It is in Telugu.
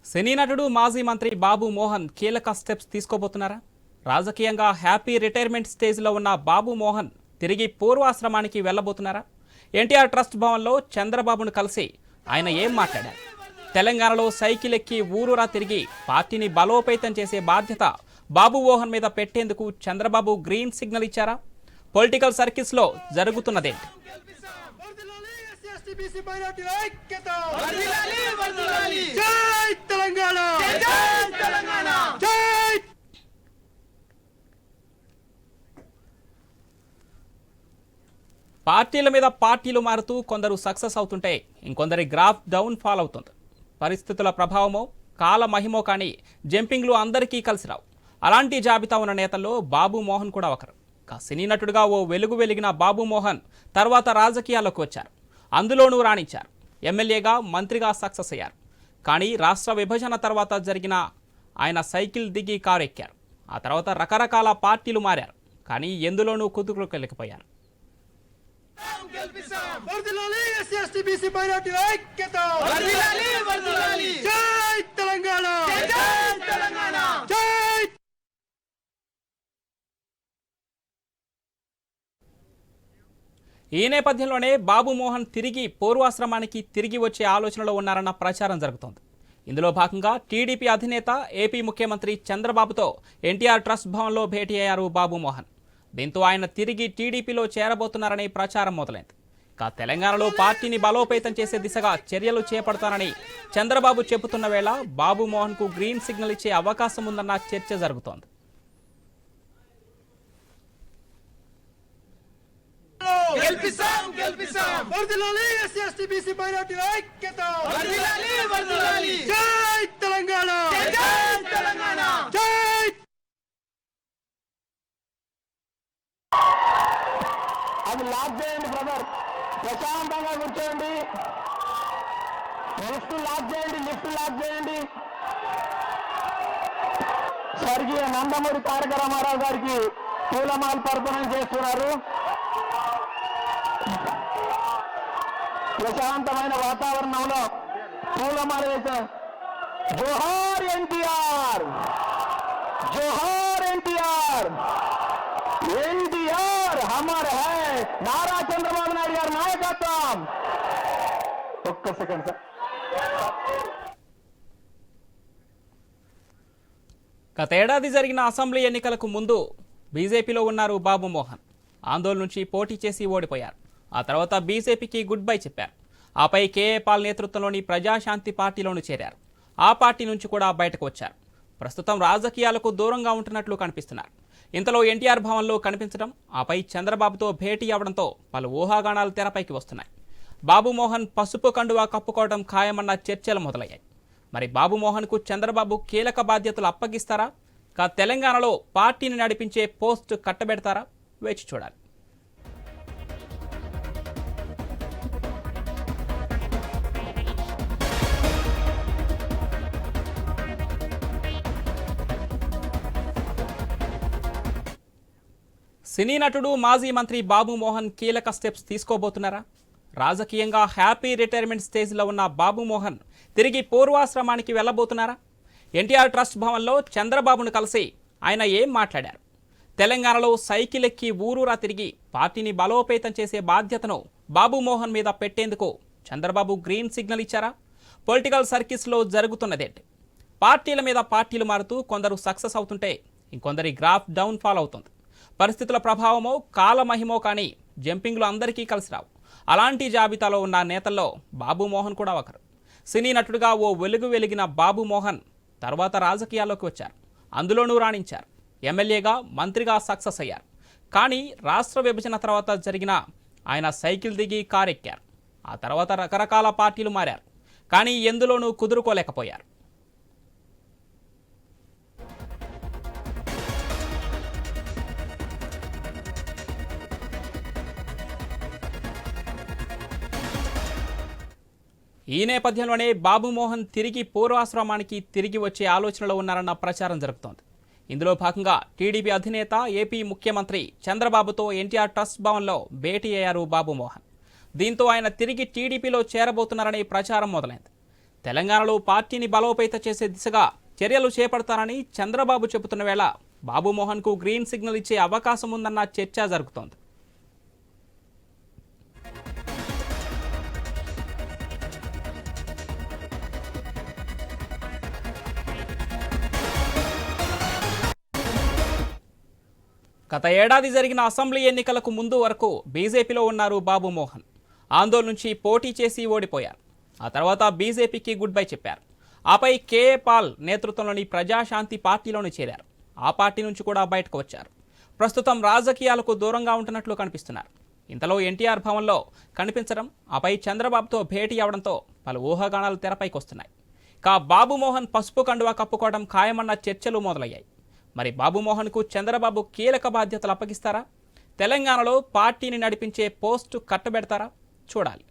సినీ నటుడు మాజీ మంత్రి బాబు మోహన్ కీలక స్టెప్స్ తీసుకోబోతున్నారా? రాజకీయంగా హ్యాపీ రిటైర్మెంట్ స్టేజ్లో ఉన్న బాబు మోహన్ తిరిగి పూర్వాశ్రమానికి వెళ్లబోతున్నారా? ఎన్టీఆర్ ట్రస్ట్ భవన్లో చంద్రబాబును కలిసి ఆయన ఏం మాట్లాడారు? తెలంగాణలో సైకిల్ ఎక్కి ఊరూరా తిరిగి పార్టీని బలోపేతం చేసే బాధ్యత బాబు మోహన్ మీద పెట్టేందుకు చంద్రబాబు గ్రీన్ సిగ్నల్ ఇచ్చారా? పొలిటికల్ సర్కిల్స్లో జరుగుతున్నదేంటి? పార్టీల మీద పార్టీలు మారుతూ కొందరు సక్సెస్ అవుతుంటే ఇంకొందరి గ్రాఫ్ డౌన్ ఫాల్ అవుతుంది. పరిస్థితుల ప్రభావమో కాల మహిమో కానీ జంపింగ్లు అందరికీ కలిసి రావు. అలాంటి జాబితా ఉన్న నేతల్లో బాబు మోహన్ కూడా ఒకరు. సినీ నటుడుగా ఓ వెలుగు వెలిగిన బాబు మోహన్ తర్వాత రాజకీయాల్లోకి వచ్చారు. అందులోనూ రాణించారు. ఎమ్మెల్యేగా మంత్రిగా సక్సెస్ అయ్యారు. కానీ రాష్ట్ర విభజన తర్వాత జరిగిన ఆయన సైకిల్ దిగి కారు ఎక్కారు. ఆ తర్వాత రకరకాల పార్టీలు మారారు. కానీ ఎందులోనూ కుదురుకోలేకపోయారు. ఈ నేపథ్యంలోనే బాబు మోహన్ తిరిగి పూర్వాశ్రమానికి తిరిగి వచ్చే ఆలోచనలో ఉన్నారన్న ప్రచారం జరుగుతోంది. ఇందులో భాగంగా టీడీపీ అధినేత ఏపీ ముఖ్యమంత్రి చంద్రబాబుతో ఎన్టీఆర్ ట్రస్ట్ భవన్లో భేటీ అయ్యారు బాబు మోహన్. దీంతో ఆయన తిరిగి టీడీపీలో చేరబోతున్నారనే ప్రచారం మొదలైంది. తెలంగాణలో పార్టీని బలోపేతం చేసే దిశగా చర్యలు చేపడతానని చంద్రబాబు చెబుతున్న వేళ బాబు మోహన్ కు గ్రీన్ సిగ్నల్ ఇచ్చే అవకాశం ఉందన్న చర్చ జరుగుతోంది. అది లాక్ చేయండి బ్రదర్, ప్రశాంతంగా కూర్చోండి. లిఫ్ట్ లాక్ చేయండి, లిఫ్ట్ లాక్ చేయండి. స్వర్గీయ నందమూరి తారక రామారావు గారికి పూలమాల అర్పణం చేస్తున్నారు. ప్రశాంతమైన వాతావరణంలో పూలమాల వేశారు. జోహార్ ఎన్టీఆర్, జోహార్ ఎన్టీఆర్, ఎన్టీఆర్ హమార్ హై, నారా చంద్రబాబు నాయుడు గారి నాయకత్వం. ఒక్క సెకండ్ సార్. గతేడాది జరిగిన అసెంబ్లీ ఎన్నికలకు ముందు బీజేపీలో ఉన్నారు బాబు మోహన్. ఆందోళన నుంచి పోటీ చేసి ఓడిపోయారు. ఆ తర్వాత బీజేపీకి గుడ్ బై చెప్పారు. ఆపై కేఏ పాల్ నేతృత్వంలోని ప్రజాశాంతి పార్టీలోనూ చేరారు. ఆ పార్టీ నుంచి కూడా బయటకు వచ్చారు. ప్రస్తుతం రాజకీయాలకు దూరంగా ఉంటున్నట్లు కనిపిస్తున్నారు. ఇంతలో ఎన్టీఆర్ భవన్లో కనిపించడం, ఆపై చంద్రబాబుతో భేటీ అవడంతో పలు ఊహాగానాలు తెరపైకి వస్తున్నాయి. బాబు మోహన్ పసుపు కండువా కప్పుకోవడం ఖాయమన్న చర్చలు మొదలయ్యాయి. మరి బాబు మోహన్కు చంద్రబాబు కీలక బాధ్యతలు అప్పగిస్తారా? తెలంగాణలో పార్టీని నడిపించే పోస్ట్ కట్టబెడతారా? వేచి చూడాలి. సినీ నటుడు మాజీ మంత్రి బాబు మోహన్ కీలక స్టెప్స్ తీసుకోబోతున్నారా? రాజకీయంగా హ్యాపీ రిటైర్మెంట్ స్టేజ్లో ఉన్న బాబు మోహన్ తిరిగి పూర్వాశ్రమానికి వెళ్లబోతున్నారా? ఎన్టీఆర్ ట్రస్ట్ భవన్లో చంద్రబాబును కలిసి ఆయన ఏం మాట్లాడారు? తెలంగాణలో సైకిల్ ఎక్కి ఊరూరా తిరిగి పార్టీని బలోపేతం చేసే బాధ్యతను బాబు మోహన్ మీద పెట్టేందుకు చంద్రబాబు గ్రీన్ సిగ్నల్ ఇచ్చారా? పొలిటికల్ సర్కిల్స్లో జరుగుతున్నదేంటి? పార్టీల మీద పార్టీలు మారుతూ కొందరు సక్సెస్ అవుతుంటే ఇంకొందరి గ్రాఫ్ డౌన్ ఫాల్ అవుతుంది. పరిస్థితుల ప్రభావమో కాల మహిమో కానీ జంపింగ్లు అందరికీ కలిసి రావు. అలాంటి జాబితాలో ఉన్న నేతల్లో బాబు మోహన్ కూడా ఒకరు. సినీ నటుడుగా ఓ వెలుగు వెలిగిన బాబు మోహన్ తర్వాత రాజకీయాల్లోకి వచ్చారు. అందులోనూ రాణించారు. ఎమ్మెల్యేగా మంత్రిగా సక్సెస్ అయ్యారు. కానీ రాష్ట్ర విభజన తర్వాత జరిగిన ఆయన సైకిల్ దిగి కారు ఎక్కారు. ఆ తర్వాత రకరకాల పార్టీలు మారారు. కానీ ఎందులోనూ కుదురుకోలేకపోయారు. ఈ నేపథ్యంలోనే బాబు మోహన్ తిరిగి పూర్వాశ్రమానికి తిరిగి వచ్చే ఆలోచనలో ఉన్నారన్న ప్రచారం జరుగుతోంది. ఇందులో భాగంగా టీడీపీ అధినేత ఏపీ ముఖ్యమంత్రి చంద్రబాబుతో ఎన్టీఆర్ ట్రస్ట్ భవన్లో భేటీ అయ్యారు బాబు మోహన్. దీంతో ఆయన తిరిగి టీడీపీలో చేరబోతున్నారనే ప్రచారం మొదలైంది. తెలంగాణలో పార్టీని బలోపేతం చేసే దిశగా చర్యలు చేపడతారని చంద్రబాబు చెబుతున్న వేళ బాబుమోహన్కు గ్రీన్ సిగ్నల్ ఇచ్చే అవకాశం ఉందన్న చర్చ జరుగుతోంది. గత ఏడాది జరిగిన అసెంబ్లీ ఎన్నికలకు ముందు వరకు బీజేపీలో ఉన్నారు బాబుమోహన్. ఆందోళన నుంచి పోటీ చేసి ఓడిపోయారు. ఆ తర్వాత బీజేపీకి గుడ్ బై చెప్పారు. ఆపై కేఏ పాల్ నేతృత్వంలోని ప్రజాశాంతి పార్టీలోనే చేరారు. ఆ పార్టీ నుంచి కూడా బయటకు వచ్చారు. ప్రస్తుతం రాజకీయాలకు దూరంగా ఉంటున్నట్లు కనిపిస్తున్నారు. ఇంతలో ఎన్టీఆర్ భవన్లో కనిపించడం, ఆపై చంద్రబాబుతో భేటీ అవడంతో పలు ఊహాగానాలు తెరపైకి వస్తున్నాయి. బాబుమోహన్ పసుపు కండువా కప్పుకోవడం ఖాయమన్న చర్చలు మొదలయ్యాయి. మరి బాబుమోహన్కు చంద్రబాబు కీలక బాధ్యతలు అప్పగిస్తారా? తెలంగాణలో పార్టీని నడిపించే పోస్టు కట్టబెడతారా? చూడాలి.